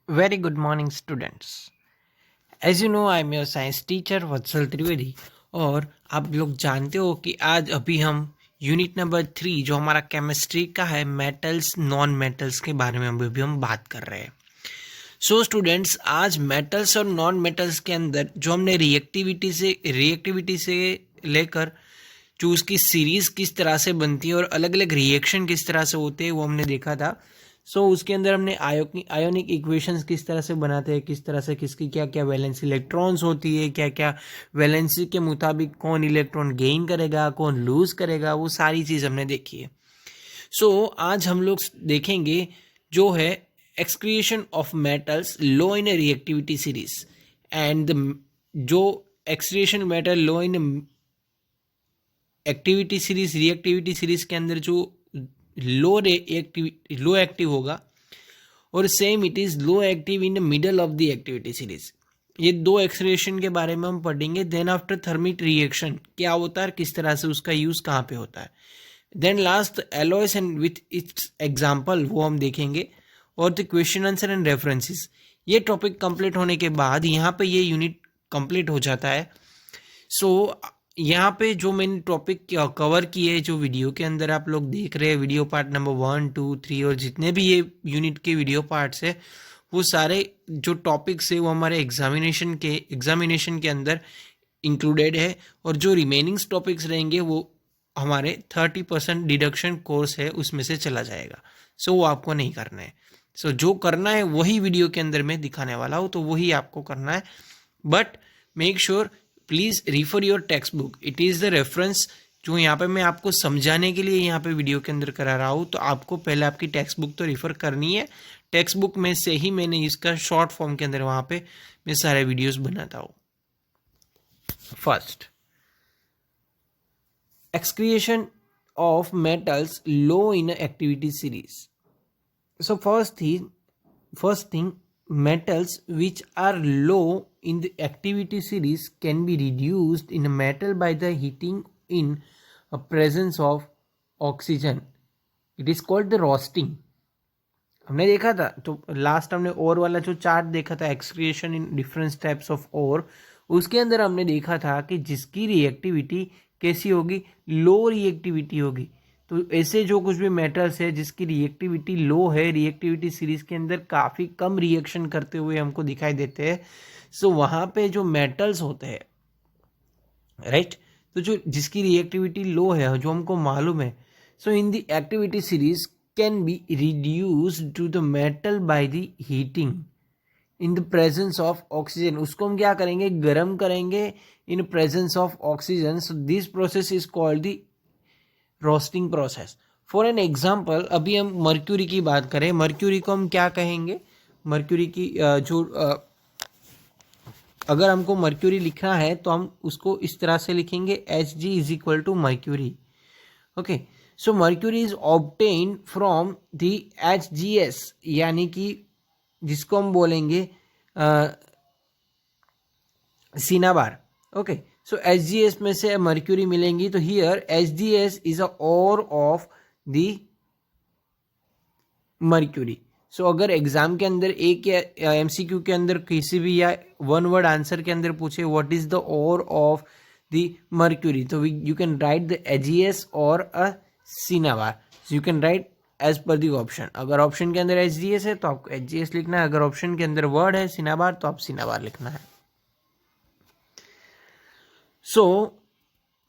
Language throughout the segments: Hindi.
Very good morning, students. As you know, I am your science teacher वत्सल त्रिवेदी। और आप लोग जानते हो कि आज अभी हम यूनिट नंबर 3 जो हमारा केमिस्ट्री का है, मेटल्स नॉन मेटल्स के बारे में अभी हम बात कर रहे हैं। सो स्टूडेंट्स, आज मेटल्स और नॉन मेटल्स के अंदर जो हमने रिएक्टिविटी से लेकर जो उसकी सीरीज किस तरह से बनती है और अलग अलग रिएक्शन किस तरह से होते हैं वो हमने देखा था। उसके अंदर हमने आयोनिक इक्वेशंस किस तरह से बनाते हैं, किस तरह से किसकी क्या क्या वैलेंसी इलेक्ट्रॉन्स होती है, क्या क्या वैलेंसी के मुताबिक कौन इलेक्ट्रॉन गेन करेगा, कौन लूज करेगा, वो सारी चीज़ हमने देखी है। आज हम लोग देखेंगे जो है extraction of metals low in reactivity series and जो extraction metal low in activity series reactivity series के अंदर जो लो एक्टिव होगा और same it is low active in the middle of the activity series. ये दो एक्सक्रिएशन के बारे में हम पढ़ेंगे। देन आफ्टर थर्मिट रिएक्शन क्या होता है, किस तरह से उसका यूज कहाँ पे होता है। Then last alloys and with its example वो हम देखेंगे और the question answer and references. ये टॉपिक कंप्लीट होने के बाद यहाँ पे ये यूनिट कंप्लीट हो जाता है। यहाँ पे जो मैंने टॉपिक कवर किए जो वीडियो के अंदर आप लोग देख रहे हैं, वीडियो पार्ट नंबर 1, 2, 3 और जितने भी ये यूनिट के वीडियो पार्ट्स है, वो सारे जो टॉपिक्स है वो हमारे एग्जामिनेशन के अंदर इंक्लूडेड है। और जो रिमेनिंग टॉपिक्स रहेंगे वो हमारे 30% डिडक्शन कोर्स है उसमें से चला जाएगा। वो आपको नहीं करना है। जो करना है वही वीडियो के अंदर मैं दिखाने वाला हूँ, तो वही आपको करना है। But make sure please refer your text book, it is the reference. जो यहाँ पे मैं आपको समझाने के लिए यहाँ पे वीडियो के अंदर करा रहा हूँ, तो आपको पहले आपकी टेक्स्ट बुक तो रिफ़र करनी है। टेक्स्ट बुक में से ही मैंने इसका शॉर्ट फॉर्म के अंदर वहाँ पे मैं सारे वीडियोस बनाता हूँ। First, excretion of metals low in activity series. First thing, metals which are low in the activity series can be reduced in a metal by the heating in a presence of oxygen. It is called the roasting. हमने देखा था, तो लास्ट हमने ओर वाला जो चार्ट देखा था, extraction in different types of ore, उसके अंदर हमने देखा था कि जिसकी रिएक्टिविटी कैसी होगी, लो रिएक्टिविटी होगी। तो ऐसे जो कुछ भी मेटल्स है जिसकी रिएक्टिविटी लो है, रिएक्टिविटी सीरीज के अंदर काफ़ी कम रिएक्शन करते हुए हमको दिखाई देते हैं। वहाँ पे जो मेटल्स होते हैं, राइट, तो जो जिसकी रिएक्टिविटी लो है, जो हमको मालूम है, in the activity series can be reduced to the metal by the heating in the presence of oxygen. उसको हम क्या करेंगे, गर्म करेंगे in presence of oxygen. This process is called the roasting process. For an example, अभी हम मर्क्यूरी की बात करें, मर्क्यूरी को हम क्या कहेंगे, मर्क्यूरी की अगर हमको मर्क्यूरी लिखना है तो हम उसको इस तरह से लिखेंगे, Hg is equal to mercury. Okay, mercury is obtain from the HgS, यानी कि जिसको हम बोलेंगे सिनाबार। ओके, HgS में से मर्क्यूरी मिलेंगी, तो here HgS is a ore of the mercury. अगर एग्जाम के अंदर एक या MCQ के अंदर किसी भी या वन वर्ड आंसर के अंदर पूछे what is the ore of the mercury, तो you can write the HgS or a cinnabar. You can write as per the option. अगर ऑप्शन के अंदर HgS है तो आपको HgS लिखना है, अगर ऑप्शन के अंदर वर्ड है सिनाबार तो आप सिनाबार लिखना है।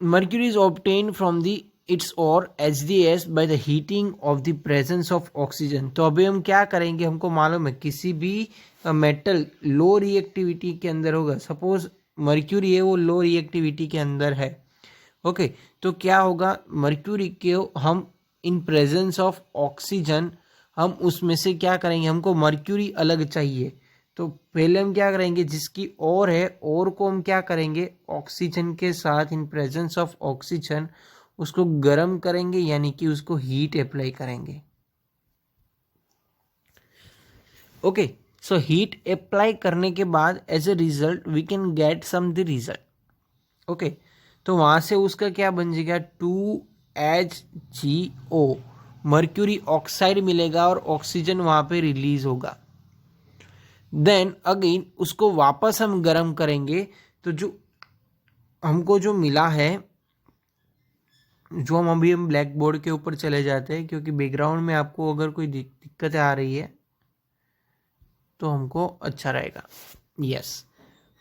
Mercury is obtained from its ore HDS by the heating of the presence of oxygen। तो अभी हम क्या करेंगे, हमको मालूम है किसी भी मेटल लो रिएक्टिविटी के अंदर होगा। सपोज मर्क्यूरी है, वो लो रिएक्टिविटी के अंदर है। ओके, तो क्या होगा, मर्क्यूरी के हम इन प्रेजेंस ऑफ ऑक्सीजन हम उसमें से क्या करेंगे, हमको मर्क्यूरी अलग चाहिए, तो पहले हम क्या करेंगे, जिसकी और है और को हम क्या करेंगे, ऑक्सीजन के साथ इन प्रेजेंस ऑफ ऑक्सीजन उसको गर्म करेंगे, यानी कि उसको हीट अप्लाई करेंगे। ओके, हीट अप्लाई करने के बाद as a result we can get some the result. Okay, तो वहां से उसका क्या बन जाएगा, 2HgO मर्क्यूरी ऑक्साइड मिलेगा और ऑक्सीजन वहां पे रिलीज होगा। देन अगेन उसको वापस हम गर्म करेंगे तो जो हमको जो मिला है, जो हम ब्लैक बोर्ड के ऊपर चले जाते हैं, क्योंकि बैकग्राउंड में आपको अगर कोई दिक्कतें आ रही है तो हमको अच्छा रहेगा। यस,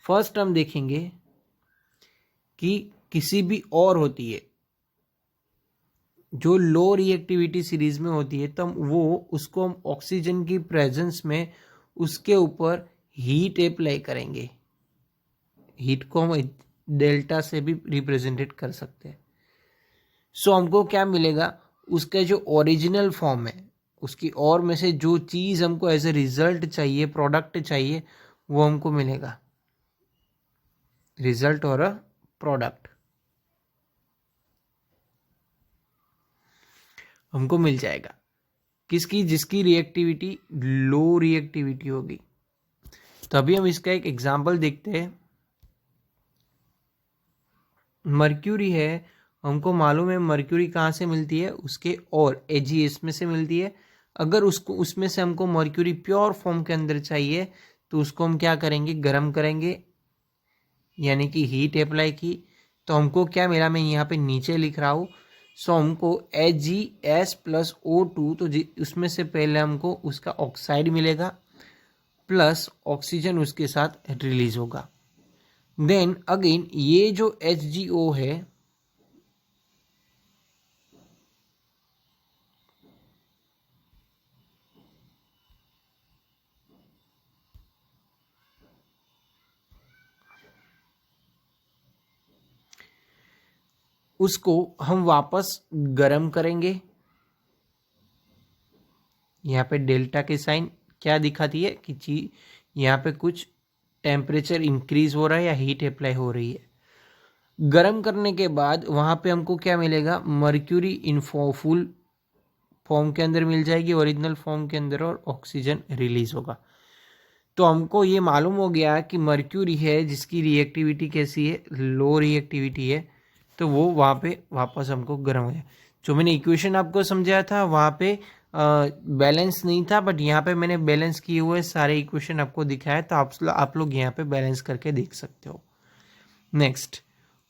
फर्स्ट हम देखेंगे कि किसी भी और होती है जो लो रिएक्टिविटी सीरीज में होती है, तो उसको हम ऑक्सीजन की प्रेजेंस में उसके ऊपर हीट अप्लाई करेंगे। हीट को हम डेल्टा से भी रिप्रेजेंटेड कर सकते हैं। सो हमको क्या मिलेगा, उसका जो ओरिजिनल फॉर्म है उसकी और में से जो चीज़ हमको एज ए रिजल्ट चाहिए, प्रोडक्ट चाहिए, वो हमको मिलेगा, रिजल्ट और अ प्रोडक्ट हमको मिल जाएगा। किसकी? जिसकी रिएक्टिविटी लो रिएक्टिविटी होगी। तो अभी हम इसका एक एग्जांपल देखते हैं। मर्क्यूरी है, हमको मालूम है मर्क्यूरी कहाँ से मिलती है, उसके और एजीएस में से मिलती है। अगर उसको उसमें से हमको मर्क्यूरी प्योर फॉर्म के अंदर चाहिए तो उसको हम क्या करेंगे, गर्म करेंगे, यानी कि हीट अप्लाई की। तो हमको क्या मिला, मैं यहाँ पे नीचे लिख रहा हूँ। सो हमको AgS+O2, तो उसमें से पहले हमको उसका ऑक्साइड मिलेगा प्लस ऑक्सीजन उसके साथ रिलीज होगा। देन अगेन ये जो HgO है, उसको हम वापस गर्म करेंगे। यहाँ पे डेल्टा के साइन क्या दिखाती है कि चीज यहाँ पे कुछ टेम्परेचर इंक्रीज हो रहा है या हीट अप्लाई हो रही है। गर्म करने के बाद वहाँ पे हमको क्या मिलेगा, मर्क्यूरी इन फुल फॉर्म के अंदर मिल जाएगी, ओरिजिनल फॉर्म के अंदर, और ऑक्सीजन रिलीज होगा। तो हमको ये मालूम हो गया कि मर्क्यूरी है जिसकी रिएक्टिविटी कैसी है, लो रिएक्टिविटी है, तो वो वहाँ पे वापस हमको गर्म हो जाए। जो मैंने इक्वेशन आपको समझाया था वहाँ पे बैलेंस नहीं था, बट यहाँ पे मैंने बैलेंस किए हुए सारे इक्वेशन आपको दिखाया, तो आप लोग यहाँ पे बैलेंस करके देख सकते हो। Next,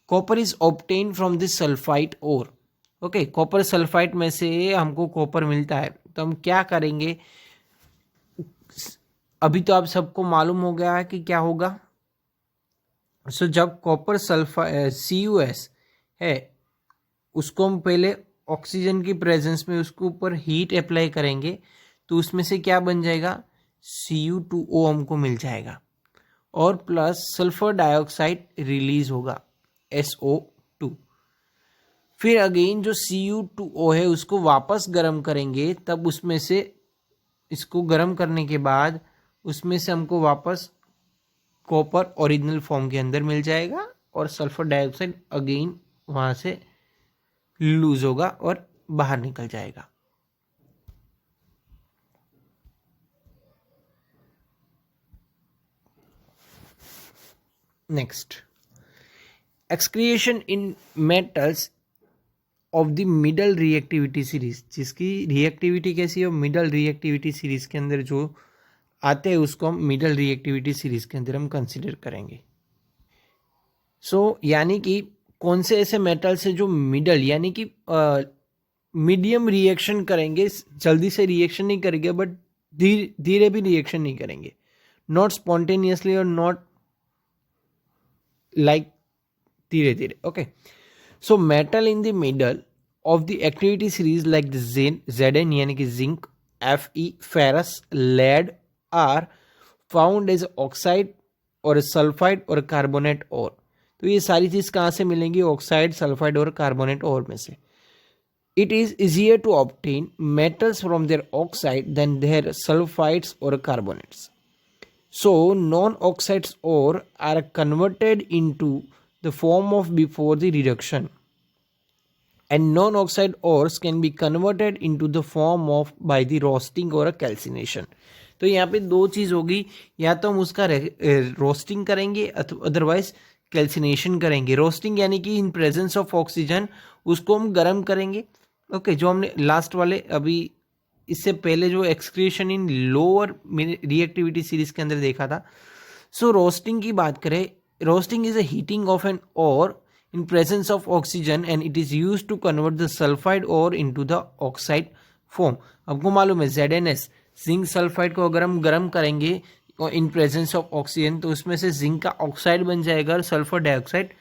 copper is obtain from this sulphite ore. Okay, copper sulphite में से हमको कॉपर मिलता है, तो हम क्या करेंगे, अभी तो आप सबको मालूम हो गया है कि क्या होगा। सो जब कॉपर सल्फाइड CuS है, उसको हम पहले ऑक्सीजन की प्रेजेंस में उसके ऊपर हीट अप्लाई करेंगे, तो उसमें से क्या बन जाएगा, Cu2O हमको मिल जाएगा, और प्लस सल्फर डाइऑक्साइड रिलीज होगा, SO2। फिर अगेन जो Cu2O है उसको वापस गर्म करेंगे, तब उसमें से इसको गर्म करने के बाद उसमें से हमको वापस कॉपर ओरिजिनल फॉर्म के अंदर मिल जाएगा, और सल्फर डाइऑक्साइड अगेन वहाँ से लूज होगा और बाहर निकल जाएगा। Next, excretion in metals of the middle reactivity series, जिसकी रिएक्टिविटी कैसी है, मिडल रिएक्टिविटी सीरीज के अंदर जो आते हैं उसको हम मिडल रिएक्टिविटी सीरीज के अंदर हम कंसिडर करेंगे। यानी कि कौन से ऐसे मेटल्स है जो मिडल यानी कि मीडियम रिएक्शन करेंगे, जल्दी से रिएक्शन नहीं करेंगे, बट धीरे भी रिएक्शन नहीं करेंगे, नॉट स्पॉन्टेनियसली और नॉट लाइक धीरे धीरे। Okay, so metal in the middle of the activity series like the Zn यानी कि zinc, Fe, ferrous, lead are found as oxide और सल्फाइड और कार्बोनेट और। तो ये सारी चीज कहाँ से मिलेंगी, ऑक्साइड, सल्फाइड और कार्बोनेट और में से। It is easier to obtain metals from their oxide than their sulphides और carbonates. So non-oxides ore are converted into the form of before the reduction, and non-oxide ores can be converted into the form of by the roasting or a calcination. तो यहाँ पे दो चीज़ होगी, या तो हम उसका रोस्टिंग करेंगे अदरवाइज कैल्सिनेशन करेंगे। रोस्टिंग यानी कि इन प्रेजेंस ऑफ ऑक्सीजन उसको हम गर्म करेंगे। ओके, जो हमने लास्ट वाले अभी इससे पहले जो extraction in lower reactivity series के अंदर देखा था। सो रोस्टिंग की बात करें, roasting is a heating of an ore in presence of oxygen and it is used to convert the sulfide ore into the oxide form। आपको मालूम है ZnS जिंक सल्फाइड को अगर हम गर्म करेंगे इन प्रेजेंस ऑफ ऑक्सीजन तो उसमें से जिंक का ऑक्साइड बन जाएगा और सल्फर डाइऑक्साइड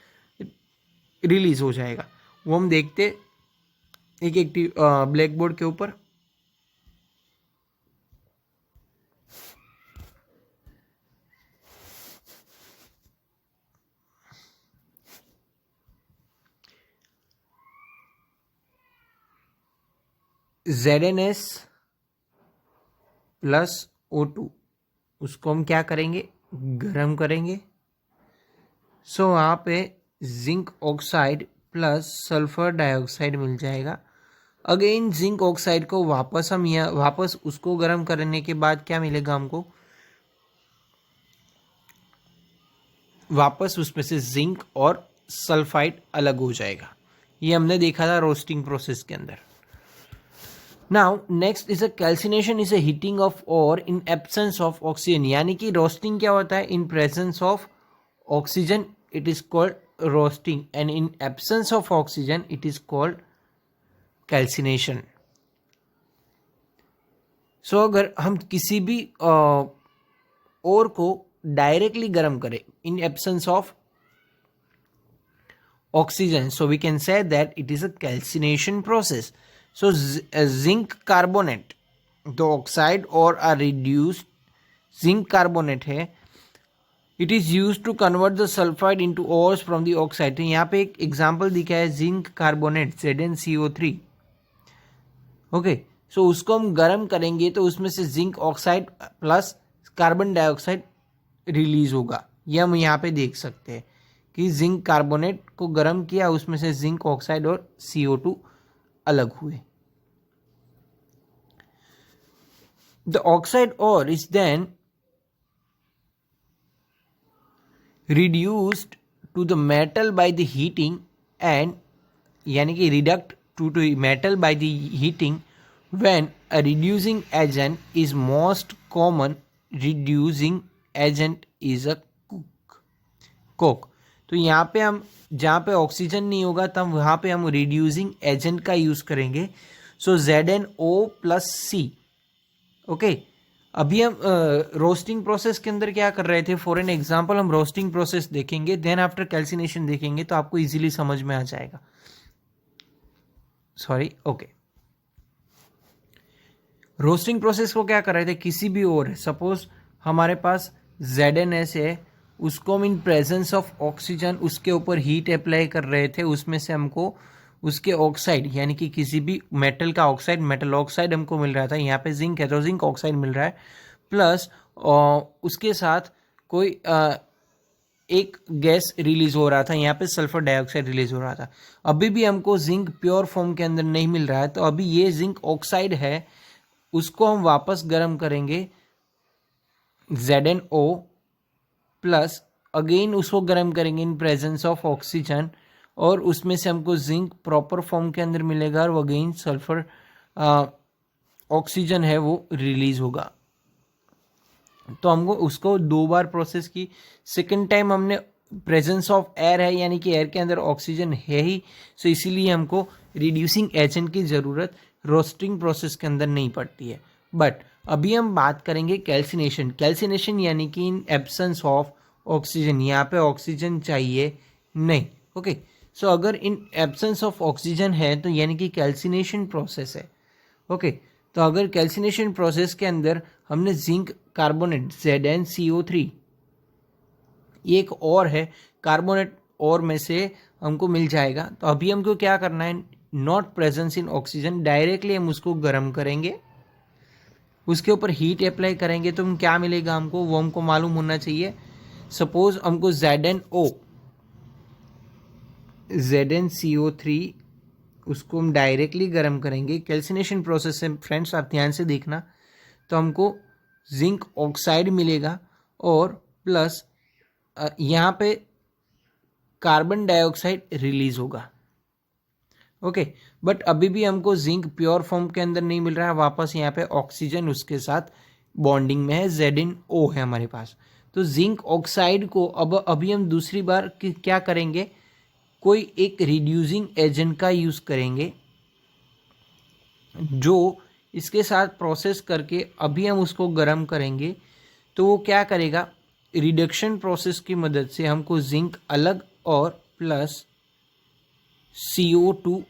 रिलीज हो जाएगा। वो हम देखते एक ब्लैक बोर्ड के ऊपर। ZnS प्लस O2 उसको हम क्या करेंगे, गर्म करेंगे। सो वहाँ पे zinc oxide plus sulphur dioxide मिल जाएगा। अगेन जिंक ऑक्साइड को वापस हम यहाँ वापस उसको गर्म करने के बाद क्या मिलेगा हमको, वापस उसमें से जिंक और सल्फाइड अलग हो जाएगा। ये हमने देखा था रोस्टिंग प्रोसेस के अंदर। Now next is a calcination is a heating of ore in absence of oxygen. यानी कि रोस्टिंग क्या होता है, in presence of oxygen it is called roasting and in absence of oxygen it is called calcination. So अगर हम किसी भी ओर को डायरेक्टली गर्म करें in absence of oxygen, so we can say that it is a calcination process। So zinc carbonate, the oxide or a reduced zinc carbonate है, it is used to convert the sulfide into ores from the oxide। तो यहाँ पे एक एग्जाम्पल दिखा है जिंक कार्बोनेट ZnCO3। ओके, सो उसको हम गर्म करेंगे तो उसमें से zinc oxide plus carbon dioxide release होगा। ये हम यहाँ पे देख सकते हैं कि जिंक कार्बोनेट को गर्म किया, उसमें से जिंक ऑक्साइड और CO2 अलग हुए। The oxide ore is then reduced to the metal by the heating and यानी कि reduct to metal by the heating when a reducing agent is most common reducing agent is a coke। तो यहाँ पे हम जहाँ पे ऑक्सीजन नहीं होगा तब वहाँ पे हम रिड्यूसिंग एजेंट का यूज करेंगे। सो ZnO+C। ओके, अभी हम रोस्टिंग प्रोसेस के अंदर क्या कर रहे थे, फॉर एन एग्जांपल हम रोस्टिंग प्रोसेस देखेंगे, देन आफ्टर कैल्सिनेशन देखेंगे तो आपको इजीली समझ में आ जाएगा। सॉरी, ओके, रोस्टिंग प्रोसेस को क्या कर रहे थे, किसी भी और है, सपोज हमारे पास ZnS है, उसको हम इन प्रेजेंस ऑफ ऑक्सीजन उसके ऊपर हीट अप्लाई कर रहे थे, उसमें से हमको उसके ऑक्साइड यानी कि किसी भी मेटल का ऑक्साइड, मेटल ऑक्साइड हमको मिल रहा था। यहाँ पे जिंक है तो जिंक ऑक्साइड मिल रहा है, प्लस उसके साथ कोई एक गैस रिलीज हो रहा था, यहाँ पे सल्फर डाइऑक्साइड रिलीज हो रहा था। अभी भी हमको जिंक प्योर फॉर्म के अंदर नहीं मिल रहा है, तो अभी ये जिंक ऑक्साइड है, उसको हम वापस गर्म करेंगे ZnO प्लस, अगेन उसको गर्म करेंगे इन प्रेजेंस ऑफ ऑक्सीजन और उसमें से हमको जिंक प्रॉपर फॉर्म के अंदर मिलेगा और अगेन सल्फर ऑक्सीजन है वो रिलीज होगा। तो हमको उसको 2 बार प्रोसेस की। सेकेंड टाइम हमने प्रेजेंस ऑफ एयर है यानी कि एयर के अंदर ऑक्सीजन है ही, सो इसीलिए हमको रिड्यूसिंग एजेंट की ज़रूरत रोस्टिंग प्रोसेस के अंदर नहीं पड़ती है। बट अभी हम बात करेंगे कैल्सिनेशन। कैल्सिनेशन यानी कि इन एब्सेंस ऑफ ऑक्सीजन, यहाँ पे ऑक्सीजन चाहिए नहीं। ओके, सो अगर इन एब्सेंस ऑफ ऑक्सीजन है तो यानी कि कैल्सिनेशन प्रोसेस है। ओके, तो अगर कैल्सिनेशन प्रोसेस के अंदर हमने जिंक कार्बोनेट ZnCO3, ये एक और है कार्बोनेट और में से हमको मिल जाएगा। तो अभी हमको क्या करना है, not presence in oxygen, directly हम उसको गर्म करेंगे, उसके ऊपर हीट अप्लाई करेंगे तो हम क्या मिलेगा हमको, वो हमको मालूम होना चाहिए। सपोज हमको ZnCO3 उसको हम डायरेक्टली गर्म करेंगे कैल्सिनेशन प्रोसेस से। फ्रेंड्स आप ध्यान से देखना, तो हमको जिंक ऑक्साइड मिलेगा और प्लस यहाँ पे कार्बन डाइऑक्साइड रिलीज होगा। ओके, बट अभी भी हमको जिंक प्योर फॉर्म के अंदर नहीं मिल रहा है, वापस यहाँ पे ऑक्सीजन उसके साथ बॉन्डिंग में है, ZnO है हमारे पास। तो जिंक ऑक्साइड को अब अभी हम दूसरी बार क्या करेंगे, कोई एक रिड्यूसिंग एजेंट का यूज़ करेंगे जो इसके साथ प्रोसेस करके अभी हम उसको गर्म करेंगे। तो वो क्या करेगा, रिडक्शन प्रोसेस की मदद से हमको जिंक अलग और प्लस CO2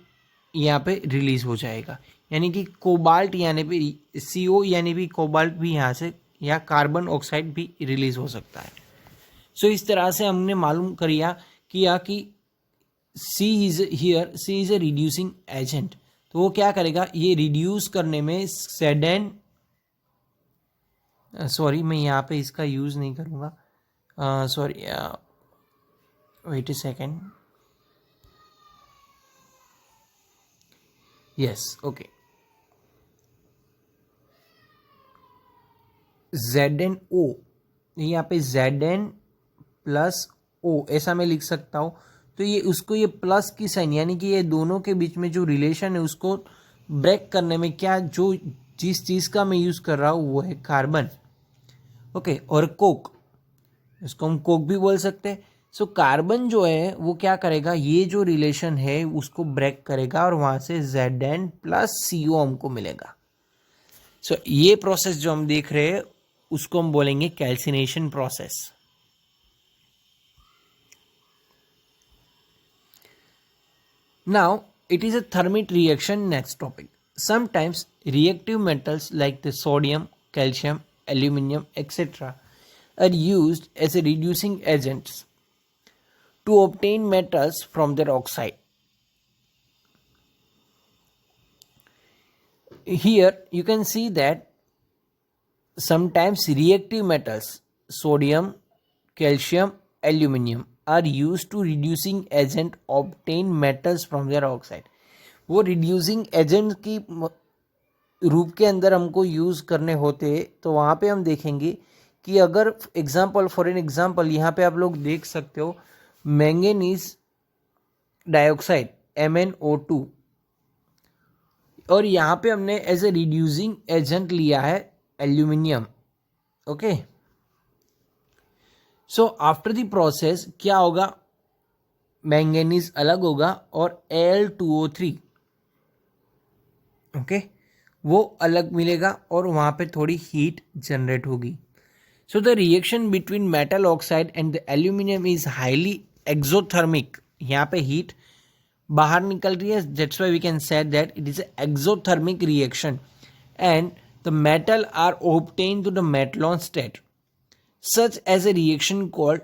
यहाँ पे रिलीज हो जाएगा, यानी कि कोबाल्ट यानी भी CO यानी भी कोबाल्ट भी यहाँ से, या कार्बन ऑक्साइड भी रिलीज हो सकता है। सो इस तरह से हमने मालूम किया कि C is a reducing agent. तो वो क्या करेगा, ये रिड्यूस करने में सेडेन, सॉरी मैं यहाँ पे इसका यूज़ नहीं करूँगा, सॉरी वेट ए सेकेंड, यस ओके, ZnO, यहाँ पे Zn+O ऐसा मैं लिख सकता हूँ। तो ये उसको, ये प्लस की साइन, यानी कि ये दोनों के बीच में जो रिलेशन है उसको ब्रेक करने में क्या, जो जिस चीज़ का मैं यूज़ कर रहा हूँ वो है कार्बन। ओके, और कोक, इसको हम कोक भी बोल सकते हैं। सो कार्बन जो है वो क्या करेगा, ये जो रिलेशन है उसको ब्रेक करेगा और वहाँ से Zn+CO हमको मिलेगा। सो ये प्रोसेस जो हम देख रहे हैं उसको हम बोलेंगे calcination process. Now it is a thermit reaction. Next topic. Sometimes reactive metals like the sodium, calcium, aluminum, etc. are used as a reducing agents to obtain metals from their oxide. Here you can see that sometimes reactive metals, sodium, calcium, aluminum are used to reducing agent obtain metals from their oxide. वो reducing agent की रूप के अंदर हमको यूज़ करने होते, तो वहाँ पे हम देखेंगे कि अगर फॉर एन एग्जाम्पल यहाँ पे आप लोग देख सकते हो मैंगनीज डाइऑक्साइड MnO2, और यहाँ पे हमने एज ए रिड्यूसिंग एजेंट लिया है aluminium. Okay, so after the process क्या होगा, मैंगनीज अलग होगा और Al2O3 ओके वो अलग मिलेगा और वहाँ पे थोड़ी हीट जनरेट होगी। So the reaction between metal oxide and the aluminium is highly exothermic. यहाँ पे हीट बाहर निकल रही है, that's why we can say that it is exothermic reaction and the metal are obtained to the molten state such as a reaction called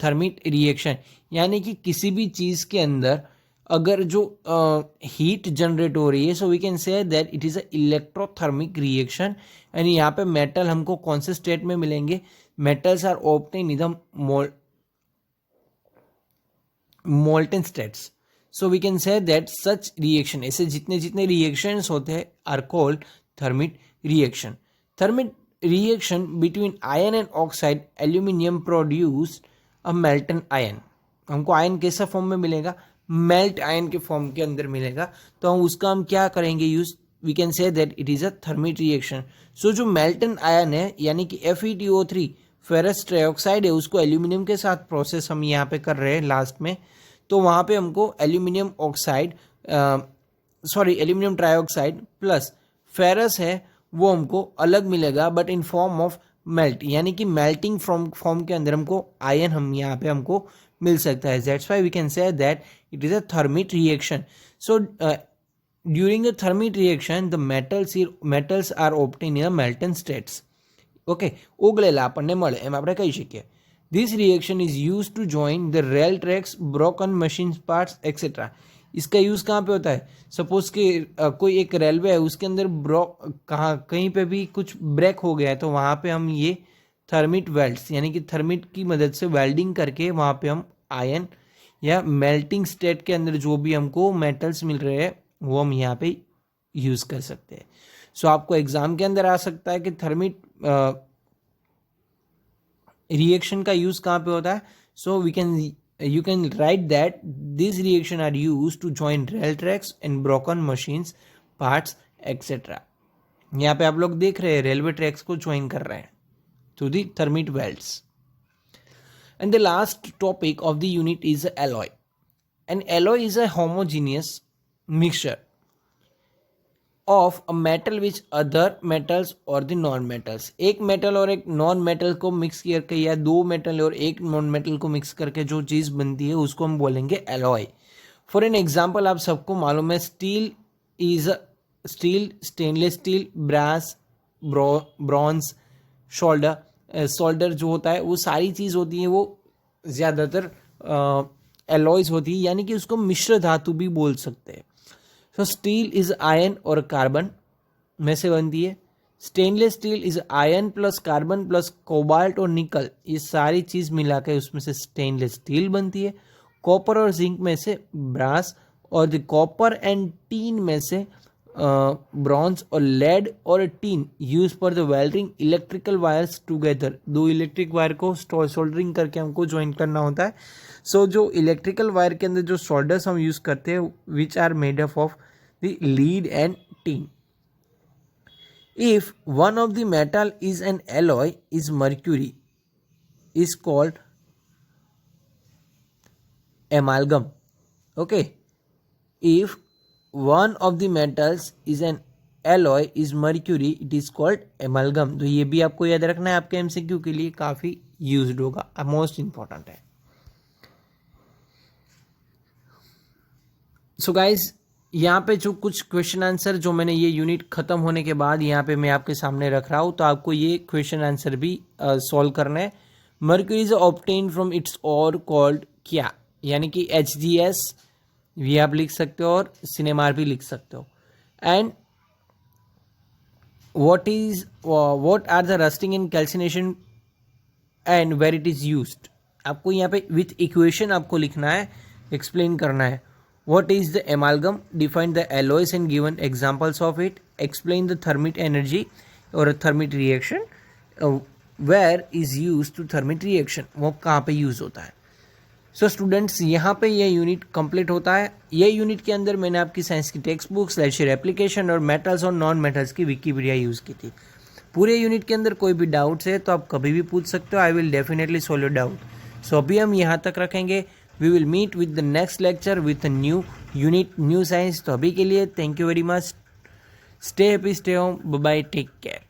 thermite reaction. यानी कि किसी भी चीज़ के अंदर अगर जो हीट जनरेट हो रही है, so we can say that it is a electrothermic reaction. And यहाँ पे मेटल हमको कौन से स्टेट में मिलेंगे, metals are obtained in the molten states. So we can say that such reaction, ऐसे जितने जितने रिएक्शंस होते हैं are called thermite reaction. Thermite reaction between iron and oxide aluminium produced a melton iron। हमको आयन कैसा फॉर्म में मिलेगा, मेल्ट आयन के फॉर्म के अंदर मिलेगा। तो हम उसका हम क्या करेंगे use, we can say that it is a thermite reaction. So जो मेल्टन आयन है यानी कि FeTO3 फेरस ट्राइऑक्साइड है, उसको एल्यूमिनियम के साथ प्रोसेस हम यहाँ पे कर रहे हैं लास्ट में। तो वहाँ पे हमको aluminium oxide aluminium trioxide plus ferrous है वो हमको अलग मिलेगा, but in form of melt, यानी कि मेल्टिंग फॉर्म के अंदर हमको आयन हम यहाँ पे हमको मिल सकता है। That's why we can say that it is a thermite reaction. So during the thermite reaction the metals are obtain in molten states. Okay, ओगळेला આપણને મળે એમ આપણે કહી શકીએ। This reaction is use to join the rail tracks, broken machine parts etcetera. इसका यूज़ कहाँ पे होता है, सपोज कि कोई एक रेलवे है उसके अंदर कहीं पे भी कुछ ब्रेक हो गया है, तो वहाँ पे हम ये थर्मिट वेल्ड्स यानी कि थर्मिट की मदद से वेल्डिंग करके वहाँ पे हम आयन या मेल्टिंग स्टेट के अंदर जो भी हमको मेटल्स मिल रहे हैं वो हम यहाँ पे यूज़ कर सकते हैं। सो आपको एग्जाम के अंदर आ सकता है कि थर्मिट रिएक्शन का यूज़ कहाँ पे होता है। So we can you can write that these reaction are used to join rail tracks and broken machines parts etc. यहाँ पे आप लोग देख रहे हैं रेलवे ट्रैक्स को ज्वाइन कर रहे हैं through the thermite welds. And the last topic of the unit is alloy. An alloy is a homogeneous mixture of a metal with other metals or the non-metals. एक मेटल और एक नॉन मेटल को मिक्स करके या दो मेटल और एक नॉन मेटल को मिक्स करके जो चीज़ बनती है उसको हम बोलेंगे एलॉय. फॉर एन एग्जाम्पल आप सबको मालूम है steel is steel, stainless steel, brass, bronze, solder जो होता है वो सारी चीज़ होती है वो ज़्यादातर एलॉयज होती है यानी कि उसको मिश्र धातु भी बोल सकते हैं. सो स्टील इज आयरन और कार्बन में से बनती है. Stainless steel is iron plus carbon plus cobalt और निकल, ये सारी चीज़ मिला के उसमें से स्टेनलेस स्टील बनती है. कॉपर और जिंक में से ब्रास और द कॉपर एंड टीन में से ब्रॉन्ज और लेड और tin use for the welding electrical wires together. दो इलेक्ट्रिक वायर को सोल्डरिंग करके हमको ज्वाइन करना होता है. सो जो इलेक्ट्रिकल वायर के अंदर जो सोल्डर्स हम यूज करते हैं which are made up of the lead and tin. If one of the metal is an alloy is mercury is called amalgam. Okay, if one of the metals is an alloy is mercury it is called amalgam. तो ये भी आपको याद रखना है, आपके MCQ के लिए काफ़ी यूज्ड होगा, मोस्ट इंपॉर्टेंट है. सो गाइज यहाँ पे जो कुछ क्वेश्चन आंसर जो मैंने ये यूनिट ख़त्म होने के बाद यहाँ पे मैं आपके सामने रख रहा हूँ तो आपको ये क्वेश्चन आंसर भी सॉल्व करना है. Mercury is obtain from its और कॉल्ड क्या, यानी कि HGS भी आप लिख सकते हो और सिनेमार भी लिख सकते हो. And what are the rusting and calcination and where it is used. आपको यहाँ पे विथ इक्वेशन आपको लिखना है, एक्सप्लेन करना है. What is the amalgam, define the alloys and given examples of it, explain the thermite energy और thermite reaction, where is use to thermite reaction, वो कहाँ पे यूज होता है. सो स्टूडेंट्स यहाँ पे ये यूनिट कंप्लीट होता है. ये यूनिट के अंदर मैंने आपकी साइंस की टेक्स्ट बुक स्लेशर एप्लीकेशन और मेटल्स और नॉन मेटल्स की विकीपीडिया यूज़ की थी. पूरे यूनिट के अंदर कोई भी डाउट्स है तो आप कभी भी पूछ सकते हो, I will definitely solve your doubt. So अभी हम यहाँ तक रखेंगे. We will meet with the next lecture with a new unit new science. तो अभी के लिए thank you very much. Stay happy, stay home, bye bye, take care.